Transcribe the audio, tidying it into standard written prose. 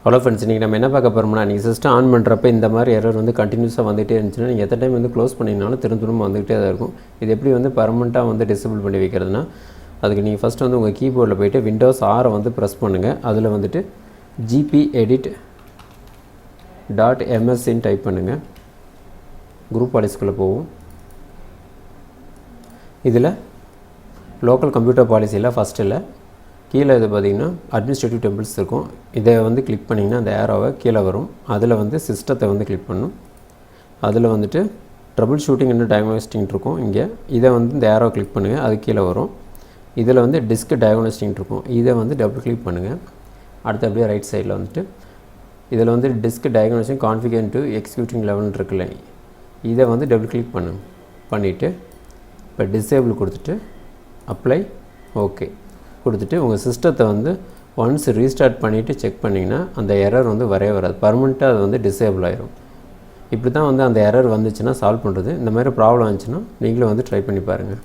Hello friends, இன்றைக்கி நம்ம என்ன பார்க்க போகிறோம்னா, நீங்கள் சிஸ்டம் ஆன் பண்ணுறப்ப இந்த மாதிரி எரர் வந்து கண்டினியூஸாக வந்துகிட்டே இருந்துச்சுன்னா நீங்கள் எத்தனை டைம் வந்து க்ளோஸ் பண்ணிங்கனாலும் திரும்ப வந்துகிட்டே தான் இருக்கும். இது எப்படி வந்து பர்மனெண்ட்டாக வந்து டிசேபிள் பண்ணி வைக்கிறதுனா, அதுக்கு நீங்கள் ஃபஸ்ட்டு வந்து உங்கள் கீபோர்டில் போய்ட்டு விண்டோஸ் 6 வந்து ப்ரெஸ் பண்ணுங்கள். அதில் வந்துட்டு gpedit.msன்னு டைப் பண்ணுங்கள். குரூப் பாலிசிக்குள்ளே போகும். இதில் லோக்கல் கம்ப்யூட்டர் பாலிசியில் ஃபஸ்ட்டில் கீழே இது பார்த்திங்கன்னா அட்மினிஸ்ட்ரேட்டிவ் டெம்பிள்ஸ் இருக்கும். இதை வந்து கிளிக் பண்ணிங்கன்னா அந்த ஏரோவை கீழே வரும். அதில் வந்து சிஸ்டத்தை வந்து கிளிக் பண்ணும். அதில் வந்துட்டு ட்ரபிள் ஷூட்டிங் அண்ட் டயக்னோஸ்டிங் இருக்கும். இங்கே இதை வந்து இந்த ஏரோவை கிளிக் பண்ணுங்கள், அது கீழே வரும். இதில் வந்து டிஸ்க் டயக்னோஸ்டிங் இருக்கும். இதை வந்து டபுள் கிளிக் பண்ணுங்கள். அடுத்து அப்படியே ரைட் சைடில் வந்துட்டு இதில் வந்து டிஸ்க் டயக்னோஸ்டிங் கான்ஃபிகர் டு எக்ஸிக்யூட்டிங் லெவல்னு இருக்குல்ல, இதை வந்து டபுள் கிளிக் பண்ணிவிட்டு இப்போ டிசேபிள் கொடுத்துட்டு அப்ளை ஓகே கொடுத்துட்டு உங்கள் சிஸ்டத்தை வந்து ஒன்ஸ் ரீஸ்டார்ட் பண்ணிவிட்டு செக் பண்ணிங்கன்னா அந்த எரர் வந்து வராது. பர்மனெண்ட்டாக அது வந்து டிசேபிள் ஆகிரும். இப்படி தான் வந்து அந்த எரர் வந்துச்சுன்னா சால்வ் பண்ணுறது. இந்த மாதிரி ப்ராப்ளம் வந்துச்சுன்னா நீங்களும் வந்து ட்ரை பண்ணி பாருங்கள்.